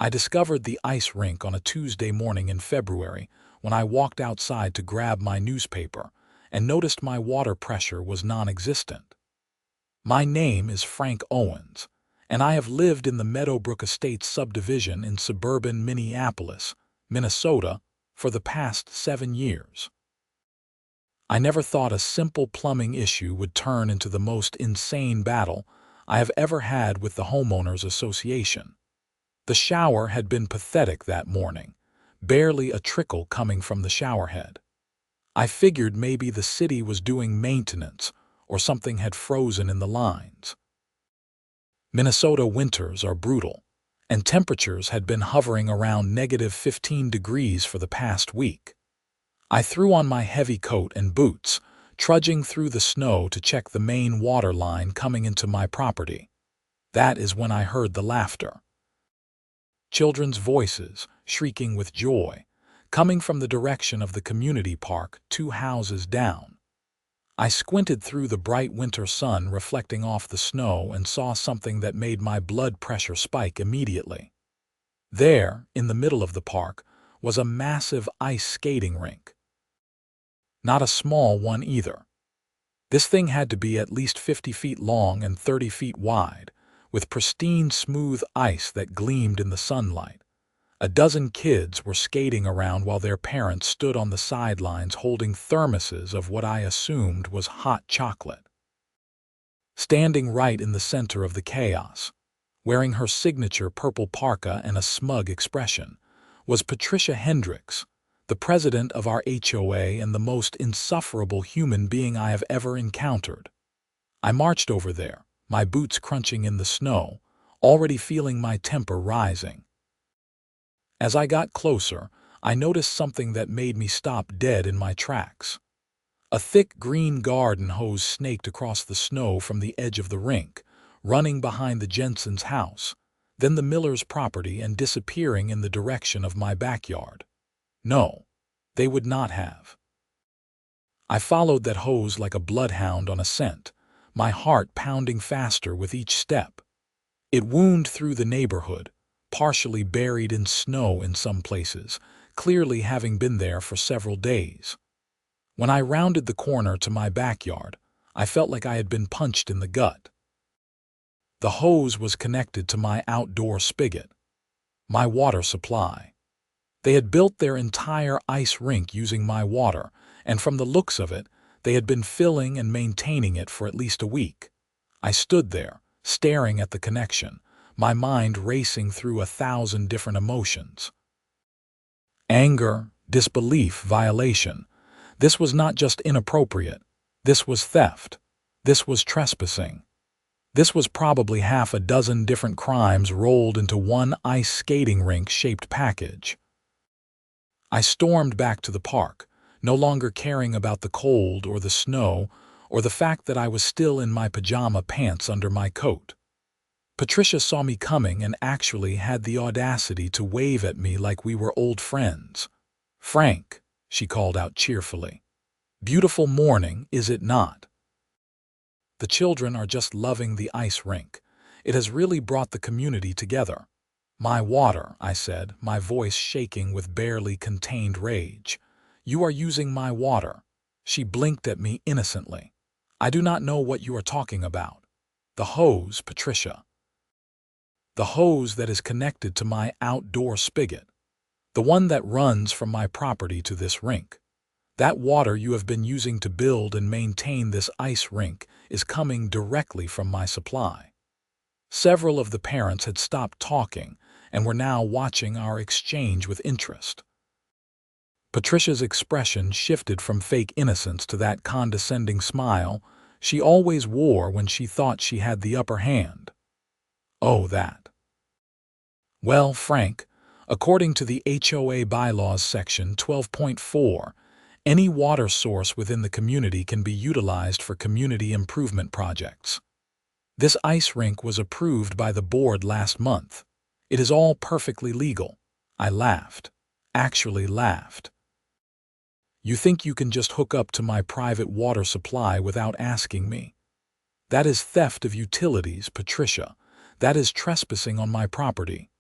I discovered the ice rink on a Tuesday morning in February when I walked outside to grab my newspaper and noticed my water pressure was non-existent. My name is Frank Owens, and I have lived in the Meadowbrook Estates subdivision in suburban Minneapolis, Minnesota, for the past 7 years. I never thought a simple plumbing issue would turn into the most insane battle I have ever had with the homeowners association. The shower had been pathetic that morning, barely a trickle coming from the showerhead. I figured maybe the city was doing maintenance or something had frozen in the lines. Minnesota winters are brutal, and temperatures had been hovering around -15 degrees for the past week. I threw on my heavy coat and boots, trudging through the snow to check the main water line coming into my property. That is when I heard the laughter. Children's voices, shrieking with joy, coming from the direction of the community park 2 houses down. I squinted through the bright winter sun reflecting off the snow and saw something that made my blood pressure spike immediately. There, in the middle of the park, was a massive ice skating rink. Not a small one either. This thing had to be at least 50 feet long and 30 feet wide, with pristine smooth ice that gleamed in the sunlight. A dozen kids were skating around while their parents stood on the sidelines holding thermoses of what I assumed was hot chocolate. Standing right in the center of the chaos, wearing her signature purple parka and a smug expression, was Patricia Hendricks, the president of our HOA and the most insufferable human being I have ever encountered. I marched over there, my boots crunching in the snow, already feeling my temper rising. As I got closer, I noticed something that made me stop dead in my tracks. A thick green garden hose snaked across the snow from the edge of the rink, running behind the Jensen's house, then the Miller's property and disappearing in the direction of my backyard. No, they would not have. I followed that hose like a bloodhound on a scent, my heart pounding faster with each step. It wound through the neighborhood, partially buried in snow in some places, clearly having been there for several days. When I rounded the corner to my backyard, I felt like I had been punched in the gut. The hose was connected to my outdoor spigot, my water supply. They had built their entire ice rink using my water, and from the looks of it, they had been filling and maintaining it for at least a week. I stood there, staring at the connection, my mind racing through 1,000 different emotions. Anger, disbelief, violation. This was not just inappropriate. This was theft. This was trespassing. This was probably 6 different crimes rolled into one ice skating rink-shaped package. I stormed back to the park, no longer caring about the cold or the snow or the fact that I was still in my pajama pants under my coat. Patricia saw me coming and actually had the audacity to wave at me like we were old friends. "Frank," she called out cheerfully. "Beautiful morning, is it not?" The children are just loving the ice rink. It has really brought the community together. "My water," I said, my voice shaking with barely contained rage. "You are using my water." She blinked at me innocently. "I do not know what you are talking about." "The hose, Patricia. The hose that is connected to my outdoor spigot. The one that runs from my property to this rink. That water you have been using to build and maintain this ice rink is coming directly from my supply." Several of the parents had stopped talking and were now watching our exchange with interest. Patricia's expression shifted from fake innocence to that condescending smile she always wore when she thought she had the upper hand. "Oh, that. Well, Frank, according to the HOA bylaws section 12.4, any water source within the community can be utilized for community improvement projects. This ice rink was approved by the board last month. It is all perfectly legal." I laughed. Actually laughed. "You think you can just hook up to my private water supply without asking me? That is theft of utilities, Patricia. That is trespassing on my property.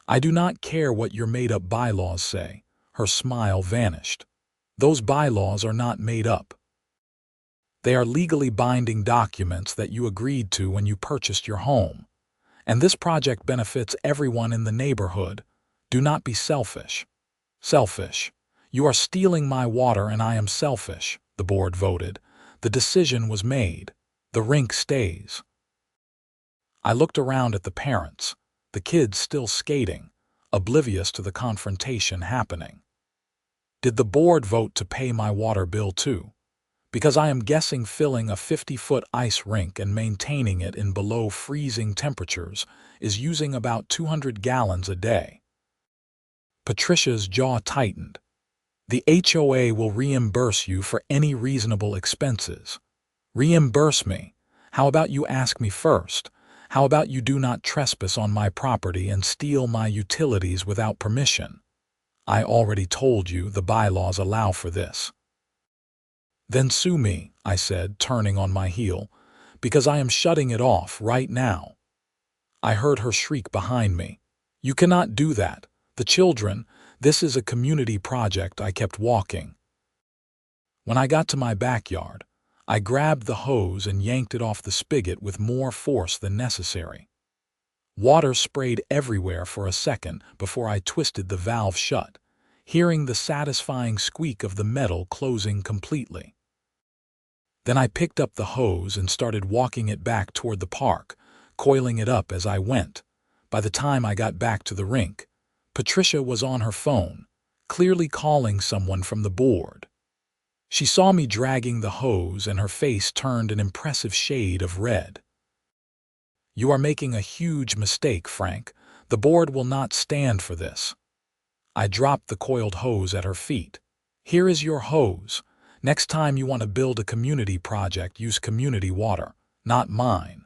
I do not care what your made-up bylaws say. Her smile vanished. Those bylaws are not made up. They are legally binding documents that you agreed to when you purchased your home. And this project benefits everyone in the neighborhood. Do not be selfish. Selfish. You are stealing my water and I am selfish, the board voted. The decision was made. The rink stays. I looked around at the parents, the kids still skating, oblivious to the confrontation happening. Did the board vote to pay my water bill too? Because I am guessing filling a 50-foot ice rink and maintaining it in below freezing temperatures is using about 200 gallons a day. Patricia's jaw tightened. The HOA will reimburse you for any reasonable expenses. Reimburse me? How about you ask me first? How about you do not trespass on my property and steal my utilities without permission? I already told you the bylaws allow for this. Then sue me, I said, turning on my heel, because I am shutting it off right now. I heard her shriek behind me. You cannot do that. The children, this is a community project. I kept walking. When I got to my backyard, I grabbed the hose and yanked it off the spigot with more force than necessary. Water sprayed everywhere for a second before I twisted the valve shut, hearing the satisfying squeak of the metal closing completely. Then I picked up the hose and started walking it back toward the park, coiling it up as I went. By the time I got back to the rink, Patricia was on her phone, clearly calling someone from the board. She saw me dragging the hose and her face turned an impressive shade of red. You are making a huge mistake, Frank. The board will not stand for this. I dropped the coiled hose at her feet. Here is your hose. Next time you want to build a community project, use community water, not mine.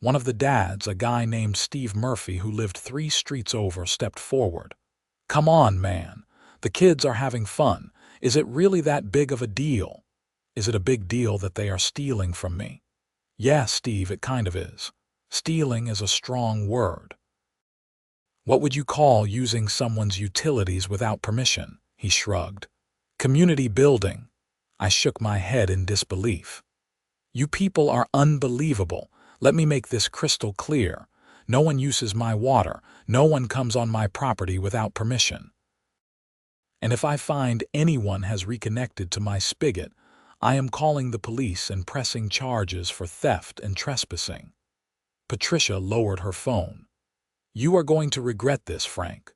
One of the dads, a guy named Steve Murphy who lived 3 streets over, stepped forward. Come on, man. The kids are having fun. Is it really that big of a deal? Is it a big deal that they are stealing from me? Yeah, Steve, it kind of is. Stealing is a strong word. What would you call using someone's utilities without permission? He shrugged. Community building. I shook my head in disbelief. You people are unbelievable. Let me make this crystal clear. No one uses my water. No one comes on my property without permission. And if I find anyone has reconnected to my spigot, I am calling the police and pressing charges for theft and trespassing. Patricia lowered her phone. You are going to regret this, Frank.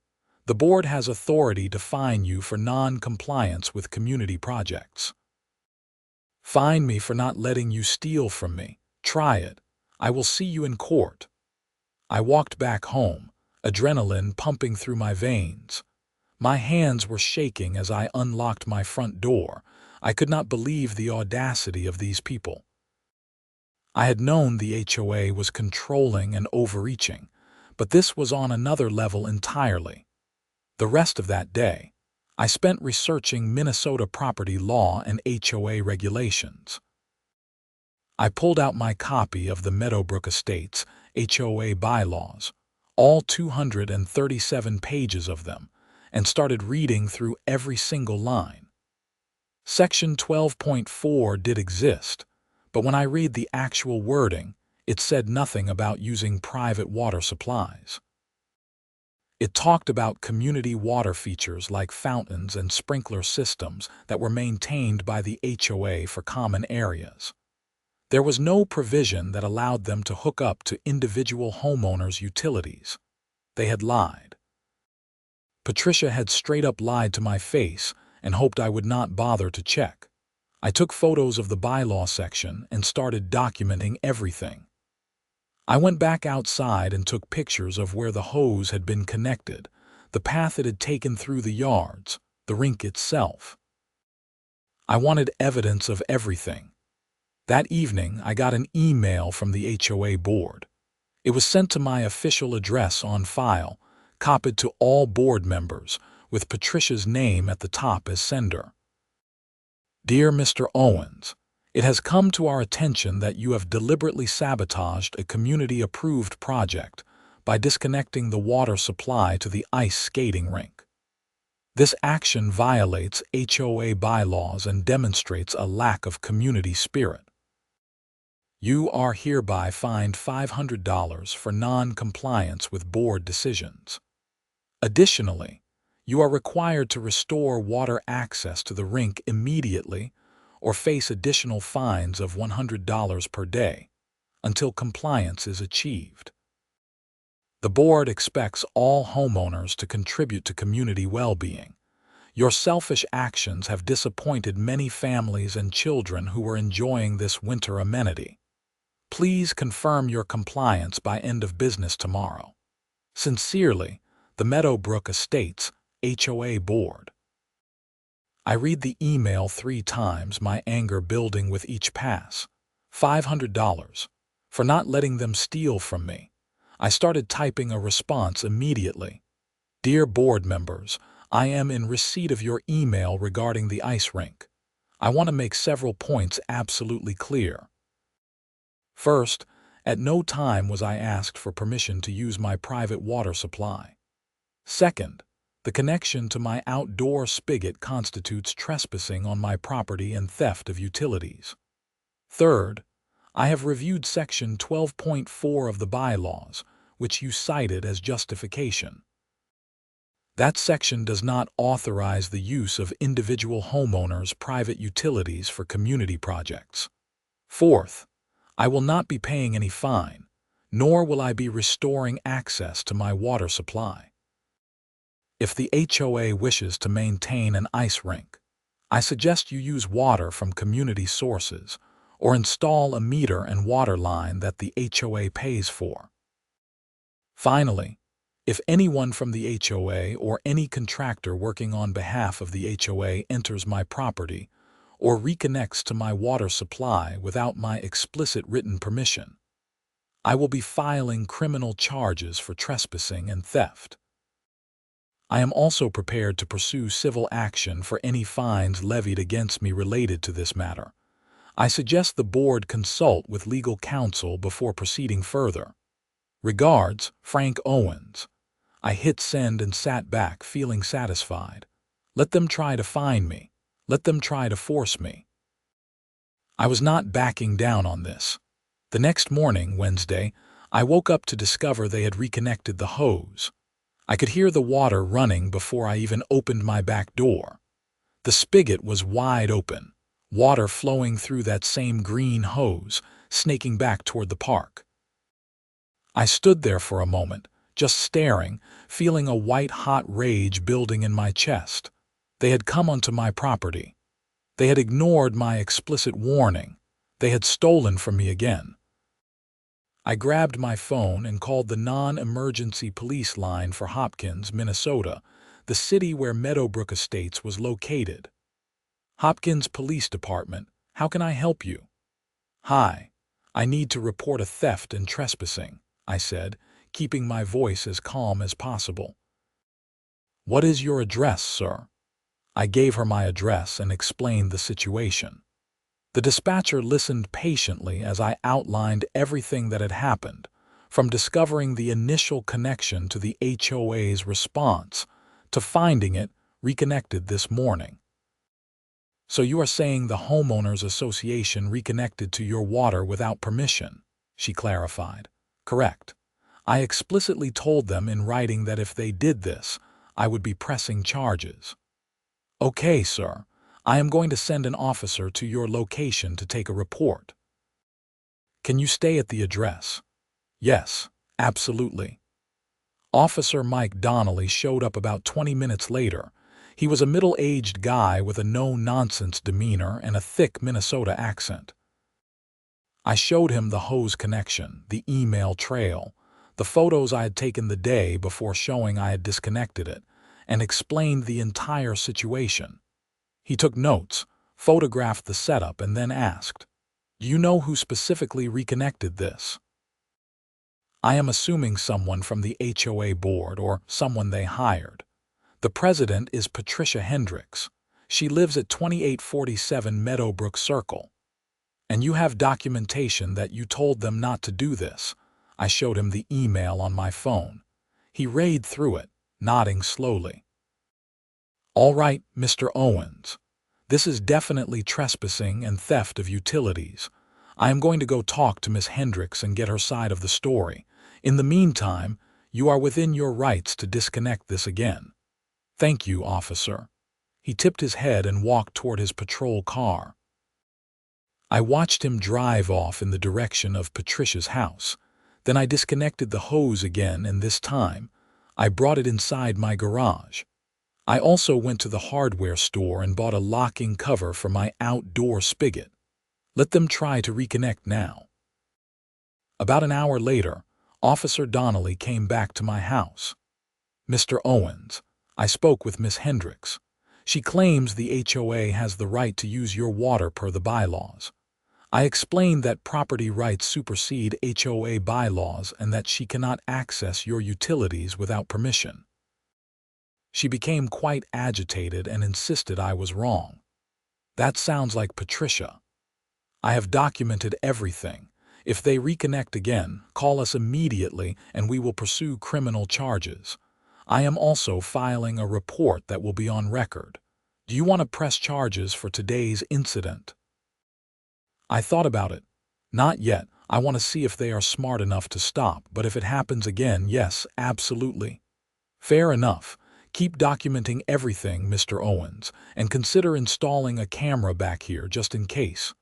The board has authority to fine you for non-compliance with community projects. Fine me for not letting you steal from me. Try it. I will see you in court. I walked back home, adrenaline pumping through my veins. My hands were shaking as I unlocked my front door. I could not believe the audacity of these people. I had known the HOA was controlling and overreaching, but this was on another level entirely. The rest of that day, I spent researching Minnesota property law and HOA regulations. I pulled out my copy of the Meadowbrook Estates HOA bylaws, all 237 pages of them, and started reading through every single line. Section 12.4 did exist, but when I read the actual wording, it said nothing about using private water supplies. It talked about community water features like fountains and sprinkler systems that were maintained by the HOA for common areas. There was no provision that allowed them to hook up to individual homeowners' utilities. They had lied. Patricia had straight up lied to my face and hoped I would not bother to check. I took photos of the bylaw section and started documenting everything. I went back outside and took pictures of where the hose had been connected, the path it had taken through the yards, the rink itself. I wanted evidence of everything. That evening, I got an email from the HOA board. It was sent to my official address on file, copied to all board members, with Patricia's name at the top as sender. Dear Mr. Owens, it has come to our attention that you have deliberately sabotaged a community-approved project by disconnecting the water supply to the ice skating rink. This action violates HOA bylaws and demonstrates a lack of community spirit. You are hereby fined $500 for non-compliance with board decisions. Additionally, you are required to restore water access to the rink immediately or face additional fines of $100 per day until compliance is achieved. The board expects all homeowners to contribute to community well-being. Your selfish actions have disappointed many families and children who were enjoying this winter amenity. Please confirm your compliance by end of business tomorrow. Sincerely, the Meadowbrook Estates HOA Board. I read the email 3 times, my anger building with each pass. $500 for not letting them steal from me. I started typing a response immediately. Dear board members, I am in receipt of your email regarding the ice rink. I want to make several points absolutely clear. First, at no time was I asked for permission to use my private water supply. Second, the connection to my outdoor spigot constitutes trespassing on my property and theft of utilities. Third, I have reviewed Section 12.4 of the bylaws, which you cited as justification. That section does not authorize the use of individual homeowners' private utilities for community projects. Fourth, I will not be paying any fine, nor will I be restoring access to my water supply. If the HOA wishes to maintain an ice rink, I suggest you use water from community sources or install a meter and water line that the HOA pays for. Finally, if anyone from the HOA or any contractor working on behalf of the HOA enters my property or reconnects to my water supply without my explicit written permission, I will be filing criminal charges for trespassing and theft. I am also prepared to pursue civil action for any fines levied against me related to this matter. I suggest the board consult with legal counsel before proceeding further. Regards, Frank Owens. I hit send and sat back feeling satisfied. Let them try to fine me. Let them try to force me. I was not backing down on this. The next morning, Wednesday, I woke up to discover they had reconnected the hose. I could hear the water running before I even opened my back door. The spigot was wide open, water flowing through that same green hose, snaking back toward the park. I stood there for a moment, just staring, feeling a white-hot rage building in my chest. They had come onto my property. They had ignored my explicit warning. They had stolen from me again. I grabbed my phone and called the non-emergency police line for Hopkins, Minnesota, the city where Meadowbrook Estates was located. Hopkins Police Department, how can I help you? Hi, I need to report a theft and trespassing, I said, keeping my voice as calm as possible. What is your address, sir? I gave her my address and explained the situation. The dispatcher listened patiently as I outlined everything that had happened, from discovering the initial connection to the HOA's response to finding it reconnected this morning. So you are saying the homeowners association reconnected to your water without permission, she clarified. Correct. I explicitly told them in writing that if they did this, I would be pressing charges. Okay, sir. I am going to send an officer to your location to take a report. Can you stay at the address? Yes, absolutely. Officer Mike Donnelly showed up about 20 minutes later. He was a middle-aged guy with a no-nonsense demeanor and a thick Minnesota accent. I showed him the hose connection, the email trail, the photos I had taken the day before showing I had disconnected it, and explained the entire situation. He took notes, photographed the setup, and then asked, "Do you know who specifically reconnected this?" I am assuming someone from the HOA board or someone they hired. The president is Patricia Hendricks. She lives at 2847 Meadowbrook Circle. And you have documentation that you told them not to do this. I showed him the email on my phone. He read through it, nodding slowly. "All right, Mr. Owens. This is definitely trespassing and theft of utilities. I am going to go talk to Miss Hendricks and get her side of the story. In the meantime, you are within your rights to disconnect this again." "Thank you, officer." He tipped his head and walked toward his patrol car. I watched him drive off in the direction of Patricia's house. Then I disconnected the hose again, and this time, I brought it inside my garage. I also went to the hardware store and bought a locking cover for my outdoor spigot. Let them try to reconnect now. About an hour later, Officer Donnelly came back to my house. "Mr. Owens, I spoke with Miss Hendricks. She claims the HOA has the right to use your water per the bylaws. I explained that property rights supersede HOA bylaws and that she cannot access your utilities without permission. She became quite agitated and insisted I was wrong. That sounds like Patricia. I have documented everything. If they reconnect again, call us immediately and we will pursue criminal charges. I am also filing a report that will be on record. Do you want to press charges for today's incident?" I thought about it. "Not yet. I want to see if they are smart enough to stop, but if it happens again, yes, absolutely." "Fair enough. Keep documenting everything, Mr. Owens, and consider installing a camera back here just in case."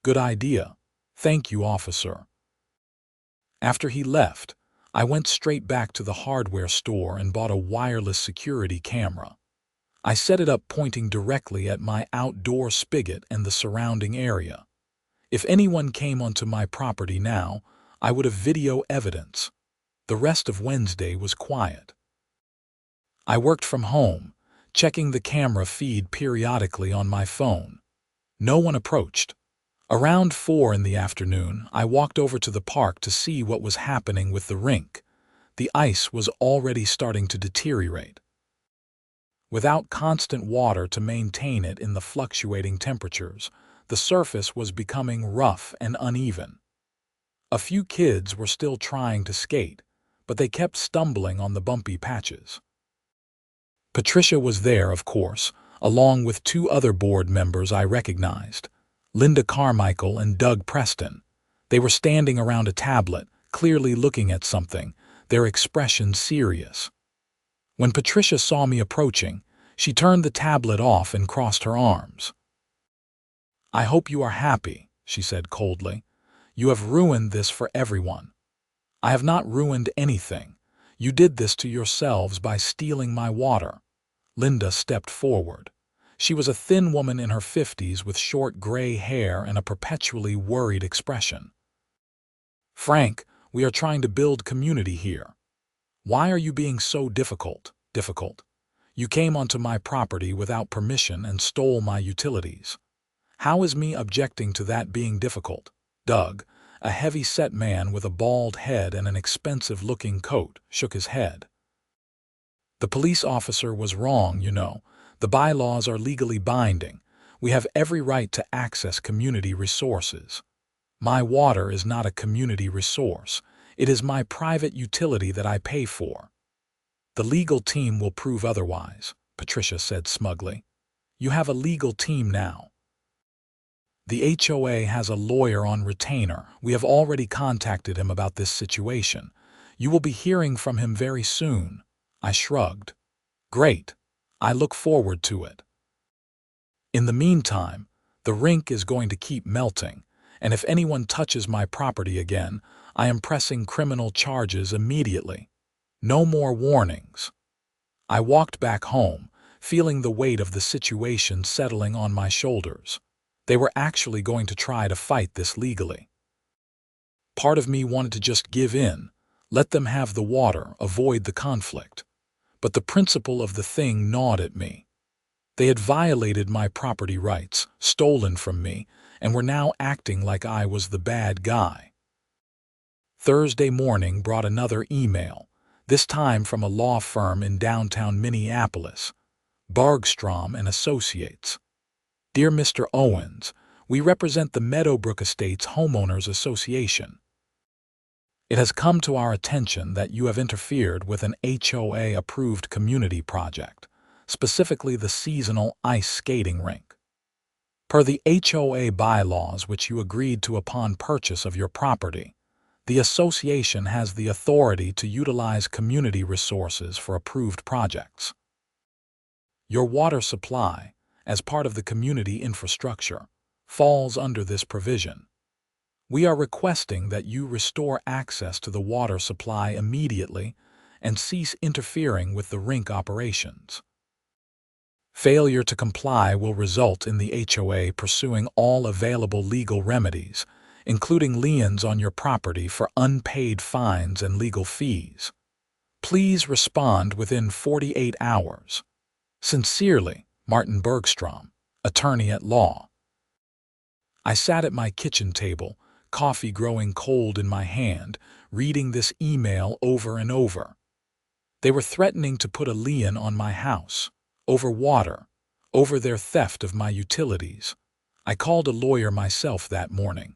"Good idea. Thank you, officer." After he left, I went straight back to the hardware store and bought a wireless security camera. I set it up pointing directly at my outdoor spigot and the surrounding area. If anyone came onto my property now, I would have video evidence. The rest of Wednesday was quiet. I worked from home, checking the camera feed periodically on my phone. No one approached. Around 4 in the afternoon, I walked over to the park to see what was happening with the rink. The ice was already starting to deteriorate. Without constant water to maintain it in the fluctuating temperatures, the surface was becoming rough and uneven. A few kids were still trying to skate, but they kept stumbling on the bumpy patches. Patricia was there, of course, along with 2 other board members I recognized, Linda Carmichael and Doug Preston. They were standing around a tablet, clearly looking at something, their expression serious. When Patricia saw me approaching, she turned the tablet off and crossed her arms. "I hope you are happy," she said coldly. "You have ruined this for everyone." "I have not ruined anything. You did this to yourselves by stealing my water." Linda stepped forward. She was a thin woman in her 50s with short gray hair and a perpetually worried expression. "Frank, we are trying to build community here. Why are you being so difficult? You came onto my property without permission and stole my utilities. How is me objecting to that being difficult?" Doug, a heavy-set man with a bald head and an expensive-looking coat, shook his head. "The police officer was wrong, you know. The bylaws are legally binding. We have every right to access community resources. My water is not a community resource. It is my private utility that I pay for." "The legal team will prove otherwise," Patricia said smugly. "You have a legal team now." "The HOA has a lawyer on retainer. We have already contacted him about this situation. You will be hearing from him very soon." I shrugged. "Great. I look forward to it." In the meantime, the rink is going to keep melting, and if anyone touches my property again, I am pressing criminal charges immediately. No more warnings. I walked back home, feeling the weight of the situation settling on my shoulders. They were actually going to try to fight this legally. Part of me wanted to just give in, let them have the water, avoid the conflict. But the principle of the thing gnawed at me. They had violated my property rights, stolen from me, and were now acting like I was the bad guy. Thursday morning brought another email, this time from a law firm in downtown Minneapolis, Bergstrom and Associates. "Dear Mr. Owens, we represent the Meadowbrook Estates Homeowners Association. It has come to our attention that you have interfered with an HOA-approved community project, specifically the seasonal ice skating rink. Per the HOA bylaws which you agreed to upon purchase of your property, the association has the authority to utilize community resources for approved projects. Your water supply, as part of the community infrastructure, falls under this provision. We are requesting that you restore access to the water supply immediately and cease interfering with the rink operations. Failure to comply will result in the HOA pursuing all available legal remedies, including liens on your property for unpaid fines and legal fees. Please respond within 48 hours. Sincerely, Martin Bergstrom, Attorney at Law. I sat at my kitchen table, coffee growing cold in my hand, reading this email over and over. They were threatening to put a lien on my house, over water, over their theft of my utilities. I called a lawyer myself that morning.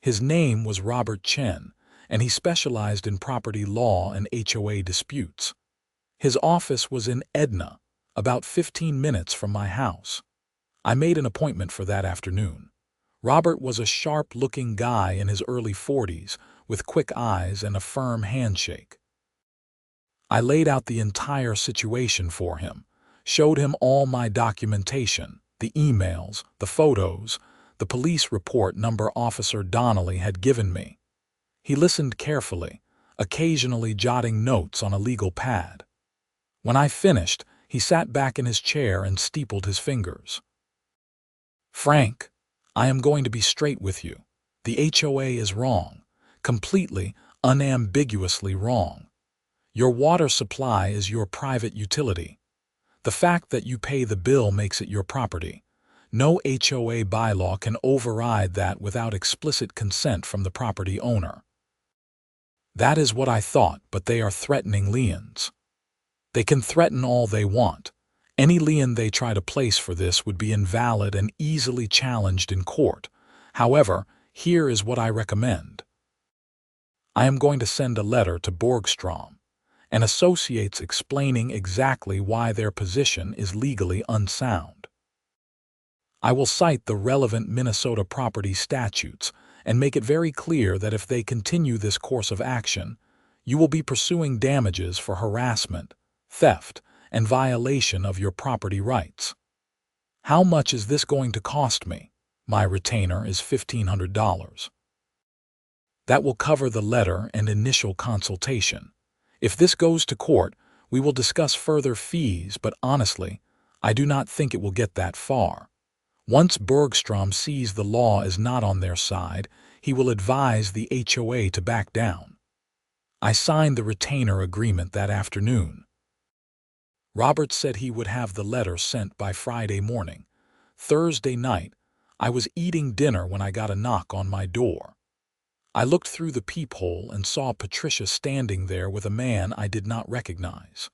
His name was Robert Chen, and he specialized in property law and HOA disputes. His office was in Edna, about 15 minutes from my house. I made an appointment for that afternoon. Robert was a sharp-looking guy in his early 40s, with quick eyes and a firm handshake. I laid out the entire situation for him, showed him all my documentation, the emails, the photos, the police report number Officer Donnelly had given me. He listened carefully, occasionally jotting notes on a legal pad. When I finished, he sat back in his chair and steepled his fingers. "Frank, I am going to be straight with you. The HOA is wrong, completely, unambiguously wrong. Your water supply is your private utility. The fact that you pay the bill makes it your property. No HOA bylaw can override that without explicit consent from the property owner." That is what I thought, but they are threatening liens. They can threaten all they want. Any lien they try to place for this would be invalid and easily challenged in court. However, here is what I recommend. I am going to send a letter to Borgstrom and Associates explaining exactly why their position is legally unsound. I will cite the relevant Minnesota property statutes and make it very clear that if they continue this course of action, you will be pursuing damages for harassment, theft, and violation of your property rights. How much is this going to cost me? My retainer is $1,500. That will cover the letter and initial consultation. If this goes to court, we will discuss further fees, but honestly, I do not think it will get that far. Once Bergstrom sees the law is not on their side, he will advise the HOA to back down. I signed the retainer agreement that afternoon. Robert said he would have the letter sent by Friday morning. Thursday night, I was eating dinner when I got a knock on my door. I looked through the peephole and saw Patricia standing there with a man I did not recognize.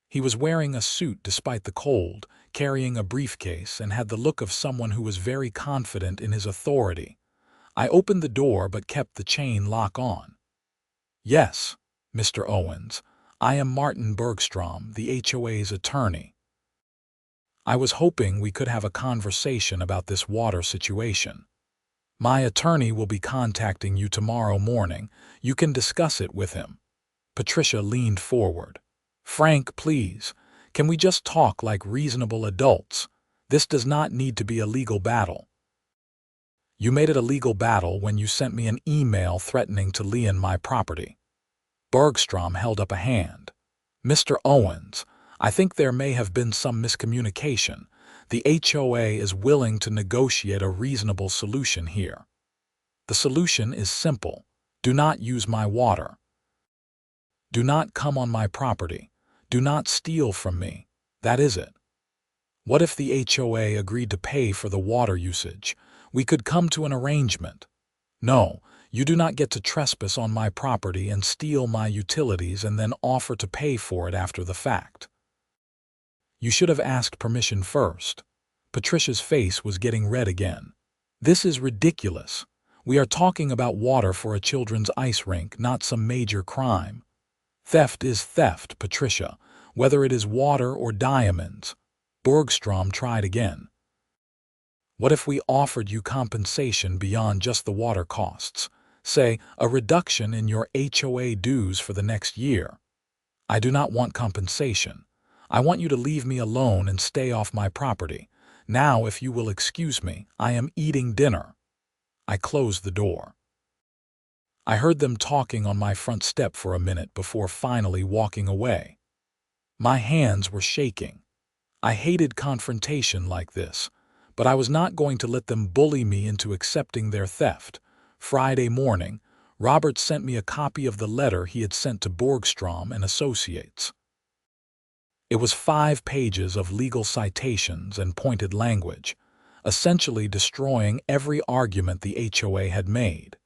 He was wearing a suit despite the cold, carrying a briefcase, and had the look of someone who was very confident in his authority. I opened the door but kept the chain lock on. "Yes, Mr. Owens, I am Martin Bergstrom, the HOA's attorney. I was hoping we could have a conversation about this water situation. My attorney will be contacting you tomorrow morning. You can discuss it with him." Patricia leaned forward. "Frank, please, can we just talk like reasonable adults? This does not need to be a legal battle." "You made it a legal battle when you sent me an email threatening to lien my property." Bergstrom held up a hand. "Mr. Owens, I think there may have been some miscommunication. The HOA is willing to negotiate a reasonable solution here. The solution is simple. Do not use my water. Do not come on my property. Do not steal from me. That is it. What if the HOA agreed to pay for the water usage? We could come to an arrangement. No, you do not get to trespass on my property and steal my utilities and then offer to pay for it after the fact. You should have asked permission first." Patricia's face was getting red again. "This is ridiculous. We are talking about water for a children's ice rink, not some major crime. Theft is theft, Patricia, whether it is water or diamonds. Borgstrom tried again. What if we offered you compensation beyond just the water costs? Say, a reduction in your HOA dues for the next year. I do not want compensation. I want you to leave me alone and stay off my property. Now, if you will excuse me, I am eating dinner. I closed the door. I heard them talking on my front step for a minute before finally walking away. My hands were shaking. I hated confrontation like this, but I was not going to let them bully me into accepting their theft. Friday morning, Robert sent me a copy of the letter he had sent to Borgstrom and Associates. It was 5 pages of legal citations and pointed language, essentially destroying every argument the HOA had made.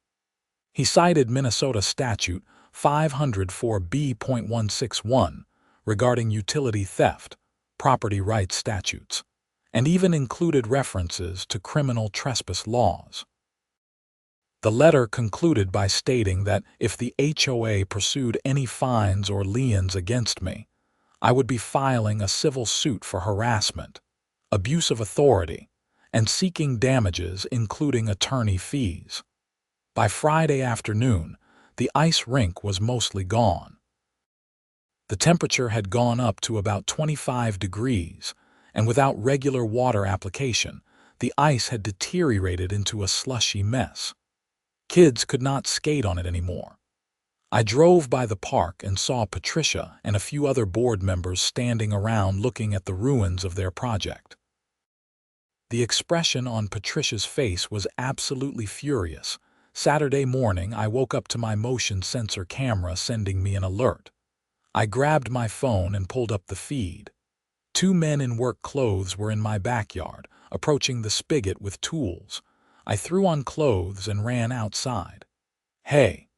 He cited Minnesota Statute 504B.161 regarding utility theft, property rights statutes, and even included references to criminal trespass laws. The letter concluded by stating that if the HOA pursued any fines or liens against me, I would be filing a civil suit for harassment, abuse of authority, and seeking damages including attorney fees. By Friday afternoon, the ice rink was mostly gone. The temperature had gone up to about 25 degrees, and without regular water application, the ice had deteriorated into a slushy mess. Kids could not skate on it anymore. I drove by the park and saw Patricia and a few other board members standing around looking at the ruins of their project. The expression on Patricia's face was absolutely furious. Saturday morning, I woke up to my motion sensor camera sending me an alert. I grabbed my phone and pulled up the feed. 2 men in work clothes were in my backyard, approaching the spigot with tools. I threw on clothes and ran outside. "Hey,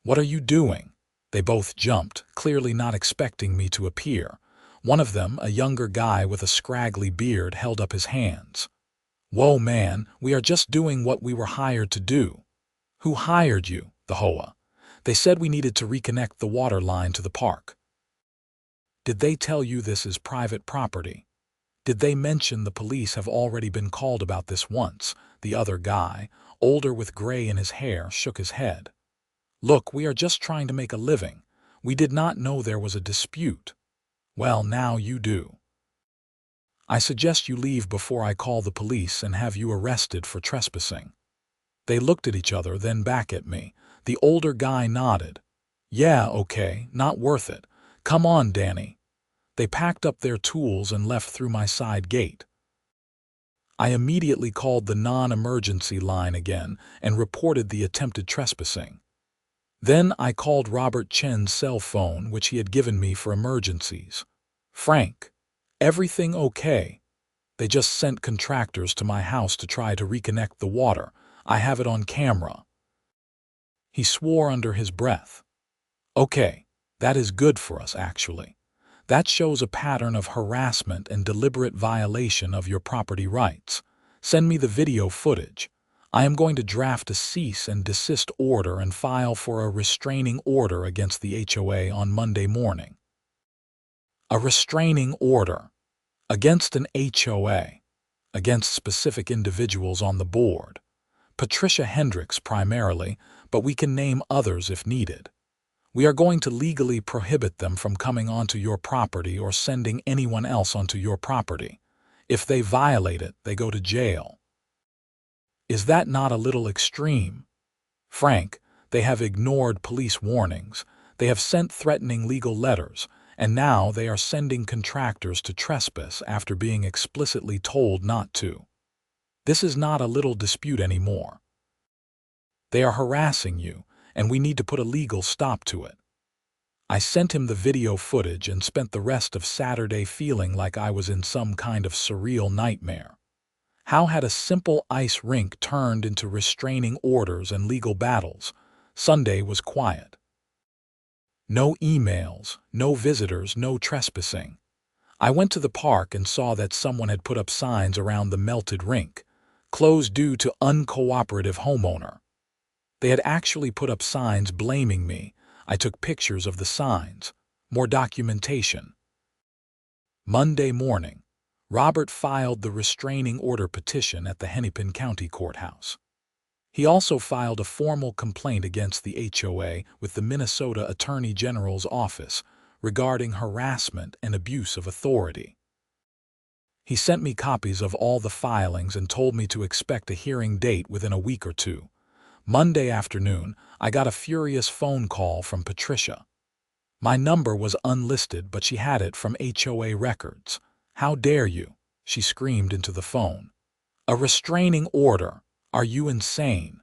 what are you doing?" They both jumped, clearly not expecting me to appear. One of them, a younger guy with a scraggly beard, held up his hands. "Whoa, man, we are just doing what we were hired to do." "Who hired you?" "The HOA. They said we needed to reconnect the water line to the park." "Did they tell you this is private property?" "Did they mention the police have already been called about this once?" The other guy, older with gray in his hair, shook his head. "Look, we are just trying to make a living. We did not know there was a dispute." "Well, now you do. I suggest you leave before I call the police and have you arrested for trespassing." They looked at each other, then back at me. The older guy nodded. "Yeah, okay, not worth it. Come on, Danny." They packed up their tools and left through my side gate. I immediately called the non-emergency line again and reported the attempted trespassing. Then I called Robert Chen's cell phone, which he had given me for emergencies. "Frank, everything okay? They just sent contractors to my house to try to reconnect the water. I have it on camera." He swore under his breath. "Okay, that is good for us, actually. That shows a pattern of harassment and deliberate violation of your property rights. Send me the video footage. I am going to draft a cease and desist order and file for a restraining order against the HOA on Monday morning." A restraining order against an HOA, against specific individuals on the board. Patricia Hendricks primarily, but we can name others if needed. We are going to legally prohibit them from coming onto your property or sending anyone else onto your property. If they violate it, they go to jail. Is that not a little extreme? "Frank, they have ignored police warnings. They have sent threatening legal letters, and now they are sending contractors to trespass after being explicitly told not to. This is not a little dispute anymore. They are harassing you, and we need to put a legal stop to it." I sent him the video footage and spent the rest of Saturday feeling like I was in some kind of surreal nightmare. How had a simple ice rink turned into restraining orders and legal battles? Sunday was quiet. No emails, no visitors, no trespassing. I went to the park and saw that someone had put up signs around the melted rink. Closed due to uncooperative homeowner. They had actually put up signs blaming me. I took pictures of the signs. More documentation. Monday morning, Robert filed the restraining order petition at the Hennepin County Courthouse. He also filed a formal complaint against the HOA with the Minnesota Attorney General's office regarding harassment and abuse of authority. He sent me copies of all the filings and told me to expect a hearing date within a week or two. Monday afternoon, I got a furious phone call from Patricia. My number was unlisted, but she had it from HOA records. "How dare you?" she screamed into the phone. "A restraining order. Are you insane?"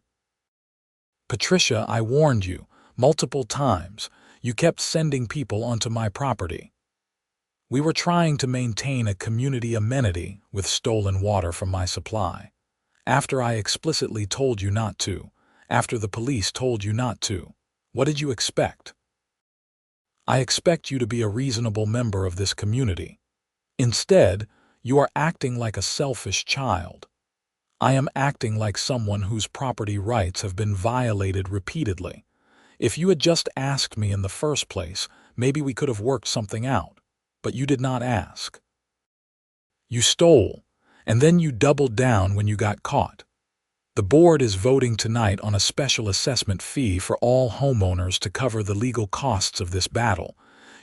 "Patricia, I warned you multiple times. You kept sending people onto my property. We were trying to maintain a community amenity with stolen water from my supply. After I explicitly told you not to, after the police told you not to, what did you expect? I expect you to be a reasonable member of this community. Instead, you are acting like a selfish child. I am acting like someone whose property rights have been violated repeatedly. If you had just asked me in the first place, maybe we could have worked something out. But you did not ask. You stole, and then you doubled down when you got caught. The board is voting tonight on a special assessment fee for all homeowners to cover the legal costs of this battle.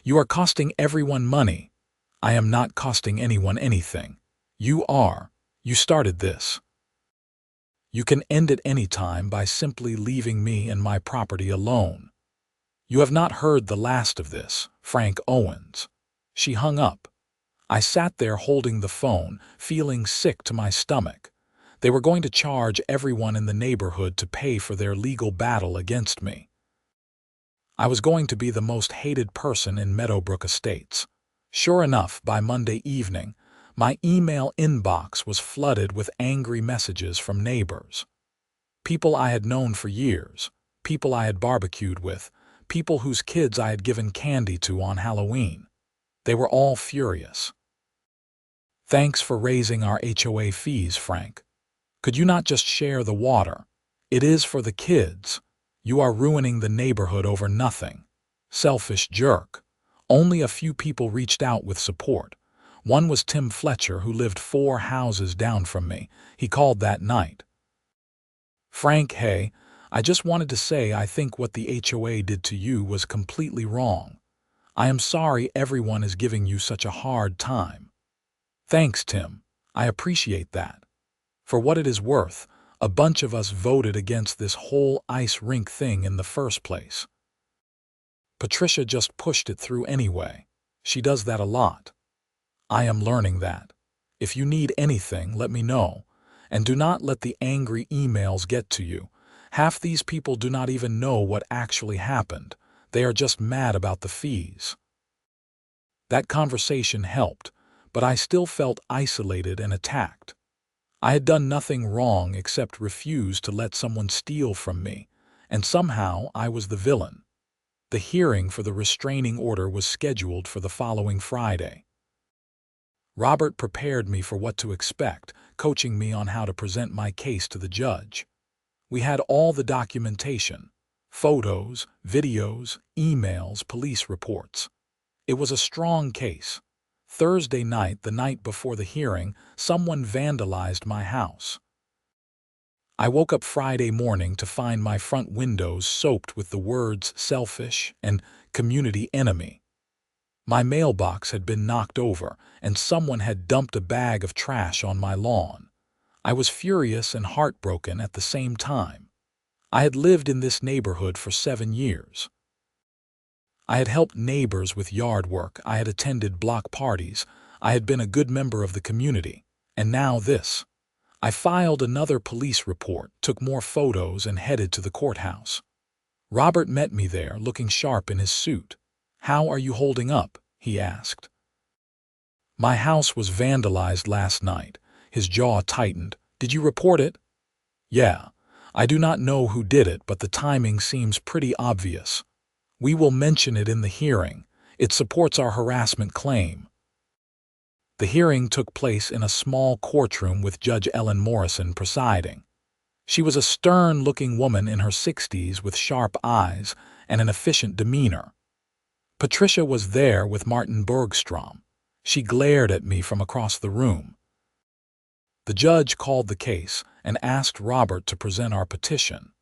You are costing everyone money. I am not costing anyone anything. You are. You started this. You can end it any time by simply leaving me and my property alone. You have not heard the last of this, Frank Owens." She hung up. I sat there holding the phone, feeling sick to my stomach. They were going to charge everyone in the neighborhood to pay for their legal battle against me. I was going to be the most hated person in Meadowbrook Estates. Sure enough, by Monday evening, my email inbox was flooded with angry messages from neighbors. People I had known for years, people I had barbecued with, people whose kids I had given candy to on Halloween. They were all furious. "Thanks for raising our HOA fees, Frank. Could you not just share the water? It is for the kids. You are ruining the neighborhood over nothing. Selfish jerk." Only a few people reached out with support. One was Tim Fletcher, who lived 4 houses down from me. He called that night. "Frank, hey, I just wanted to say I think what the HOA did to you was completely wrong. I am sorry everyone is giving you such a hard time." "Thanks, Tim. I appreciate that. For what it is worth, a bunch of us voted against this whole ice rink thing in the first place. Patricia just pushed it through anyway. She does that a lot. I am learning that. If you need anything, let me know. And do not let the angry emails get to you. Half these people do not even know what actually happened. They are just mad about the fees." That conversation helped, but I still felt isolated and attacked. I had done nothing wrong except refuse to let someone steal from me, and somehow I was the villain. The hearing for the restraining order was scheduled for the following Friday. Robert prepared me for what to expect, coaching me on how to present my case to the judge. We had all the documentation: photos, videos, emails, police reports. It was a strong case. Thursday night, the night before the hearing, someone vandalized my house. I woke up Friday morning to find my front windows soaked with the words "selfish" and "community enemy." My mailbox had been knocked over, and someone had dumped a bag of trash on my lawn. I was furious and heartbroken at the same time. I had lived in this neighborhood for 7 years. I had helped neighbors with yard work, I had attended block parties, I had been a good member of the community. And now this. I filed another police report, took more photos, and headed to the courthouse. Robert met me there, looking sharp in his suit. "How are you holding up?" he asked. "My house was vandalized last night." His jaw tightened. "Did you report it?" "Yeah. I do not know who did it, but the timing seems pretty obvious. We will mention it in the hearing. It supports our harassment claim." The hearing took place in a small courtroom with Judge Ellen Morrison presiding. She was a stern-looking woman in her 60s with sharp eyes and an efficient demeanor. Patricia was there with Martin Bergstrom. She glared at me from across the room. The judge called the case and asked Robert to present our petition.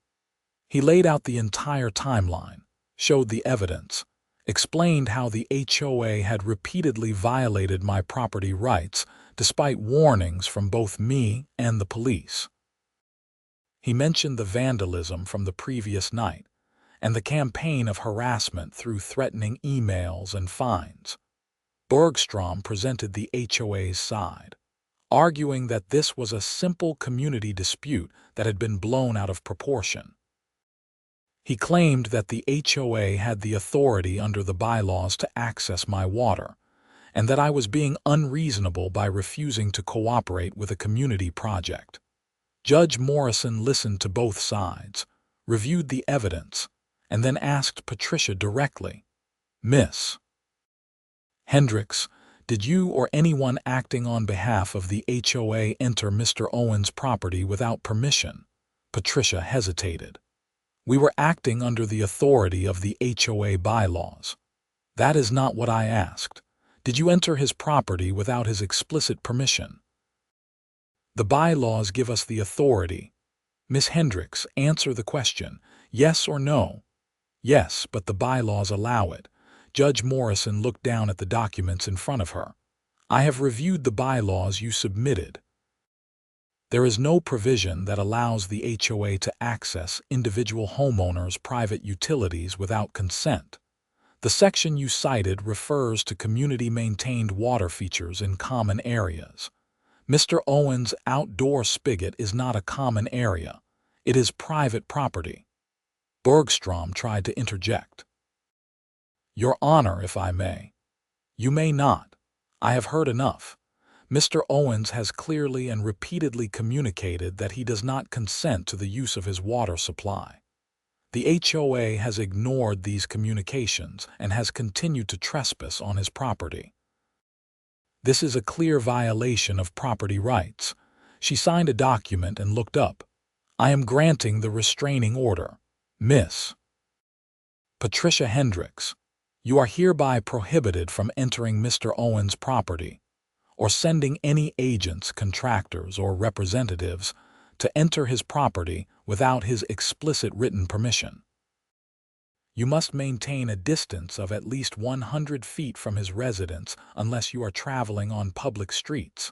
He laid out the entire timeline, showed the evidence, explained how the HOA had repeatedly violated my property rights despite warnings from both me and the police. He mentioned the vandalism from the previous night and the campaign of harassment through threatening emails and fines. Bergstrom presented the HOA's side, arguing that this was a simple community dispute that had been blown out of proportion. He claimed that the HOA had the authority under the bylaws to access my water, and that I was being unreasonable by refusing to cooperate with a community project. Judge Morrison listened to both sides, reviewed the evidence, and then asked Patricia directly, "Miss Hendricks, did you or anyone acting on behalf of the HOA enter Mr. Owens' property without permission?" Patricia hesitated. "We were acting under the authority of the HOA bylaws." "That is not what I asked. Did you enter his property without his explicit permission?" "The bylaws give us the authority." "Miss Hendricks, answer the question. Yes or no?" "Yes, but the bylaws allow it." Judge Morrison looked down at the documents in front of her. "I have reviewed the bylaws you submitted. There is no provision that allows the HOA to access individual homeowners' private utilities without consent. The section you cited refers to community-maintained water features in common areas. Mr. Owens' outdoor spigot is not a common area. It is private property." Bergstrom tried to interject. "Your Honor, if I may." "You may not. I have heard enough. Mr. Owens has clearly and repeatedly communicated that he does not consent to the use of his water supply. The HOA has ignored these communications and has continued to trespass on his property. This is a clear violation of property rights." She signed a document and looked up. "I am granting the restraining order. Miss Patricia Hendricks, you are hereby prohibited from entering Mr. Owens' property or sending any agents, contractors, or representatives to enter his property without his explicit written permission. You must maintain a distance of at least 100 feet from his residence unless you are traveling on public streets.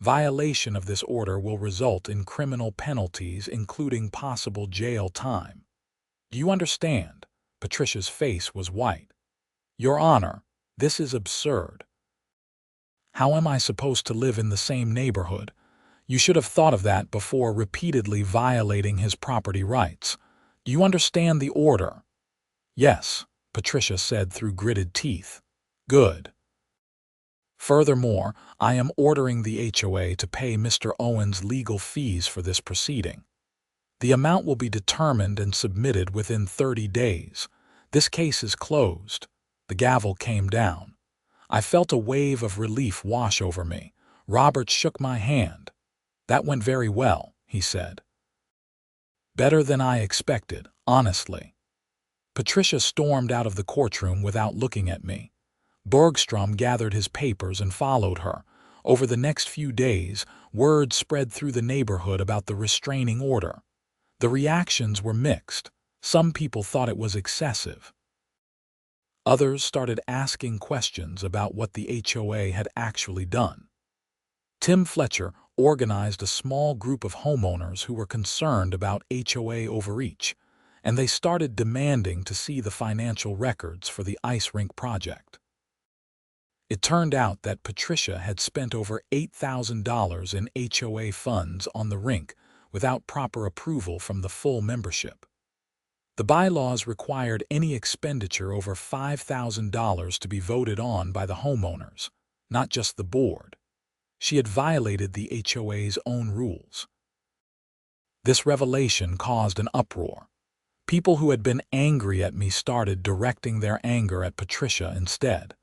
Violation of this order will result in criminal penalties, including possible jail time. Do you understand?" Patricia's face was white. "Your Honor, this is absurd. How am I supposed to live in the same neighborhood? You should have thought of that before repeatedly violating his property rights. Do you understand the order?" "Yes," Patricia said through gritted teeth. "Good. Furthermore, I am ordering the HOA to pay Mr. Owens legal fees for this proceeding. The amount will be determined and submitted within 30 days. This case is closed." The gavel came down. I felt a wave of relief wash over me. Robert shook my hand. "That went very well," he said. "Better than I expected, honestly." Patricia stormed out of the courtroom without looking at me. Bergstrom gathered his papers and followed her. Over the next few days, word spread through the neighborhood about the restraining order. The reactions were mixed. Some people thought it was excessive. Others started asking questions about what the HOA had actually done. Tim Fletcher organized a small group of homeowners who were concerned about HOA overreach, and they started demanding to see the financial records for the ice rink project. It turned out that Patricia had spent over $8,000 in HOA funds on the rink without proper approval from the full membership. The bylaws required any expenditure over $5,000 to be voted on by the homeowners, not just the board. She had violated the HOA's own rules. This revelation caused an uproar. People who had been angry at me started directing their anger at Patricia instead.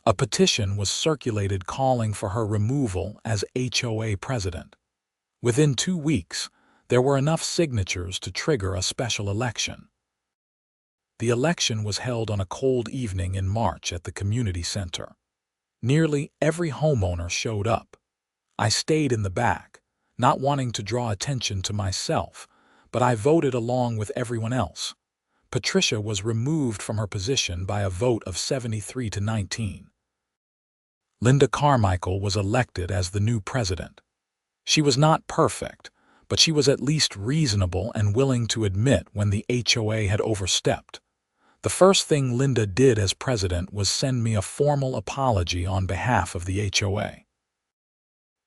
A petition was circulated calling for her removal as HOA president. Within 2 weeks, there were enough signatures to trigger a special election. The election was held on a cold evening in March at the community center. Nearly every homeowner showed up. I stayed in the back, not wanting to draw attention to myself, but I voted along with everyone else. Patricia was removed from her position by a vote of 73 to 19. Linda Carmichael was elected as the new president. She was not perfect, but she was at least reasonable and willing to admit when the HOA had overstepped. The first thing Linda did as president was send me a formal apology on behalf of the HOA.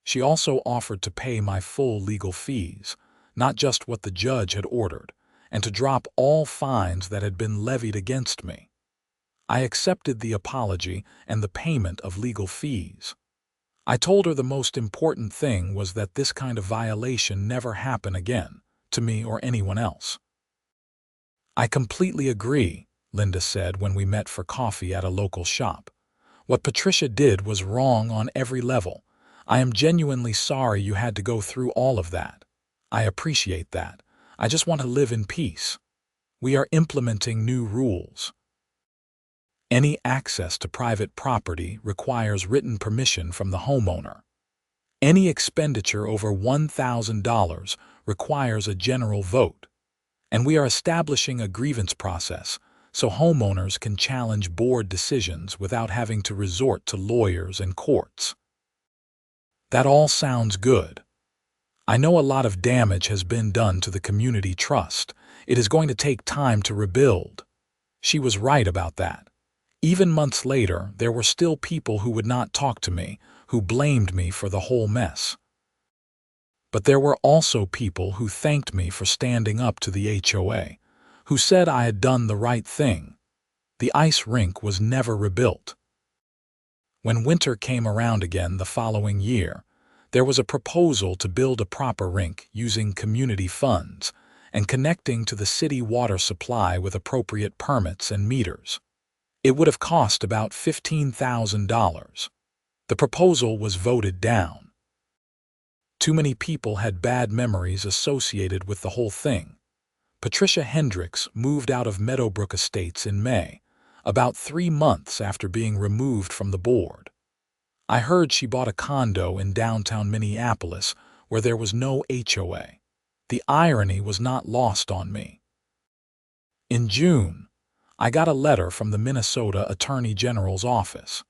She also offered to pay my full legal fees, not just what the judge had ordered, and to drop all fines that had been levied against me. I accepted the apology and the payment of legal fees. I told her the most important thing was that this kind of violation never happen again, to me or anyone else. "I completely agree," Linda said when we met for coffee at a local shop. "What Patricia did was wrong on every level. I am genuinely sorry you had to go through all of that. I appreciate that. I just want to live in peace. We are implementing new rules. Any access to private property requires written permission from the homeowner. Any expenditure over $1,000 requires a general vote. And we are establishing a grievance process so homeowners can challenge board decisions without having to resort to lawyers and courts." That all sounds good. I know a lot of damage has been done to the community trust. It is going to take time to rebuild. She was right about that. Even months later, there were still people who would not talk to me, who blamed me for the whole mess. But there were also people who thanked me for standing up to the HOA, who said I had done the right thing. The ice rink was never rebuilt. When winter came around again the following year, there was a proposal to build a proper rink using community funds and connecting to the city water supply with appropriate permits and meters. It would have cost about $15,000. The proposal was voted down. Too many people had bad memories associated with the whole thing. Patricia Hendricks moved out of Meadowbrook Estates in May, about 3 months after being removed from the board. I heard she bought a condo in downtown Minneapolis where there was no HOA. The irony was not lost on me. In June, I got a letter from the Minnesota Attorney General's office.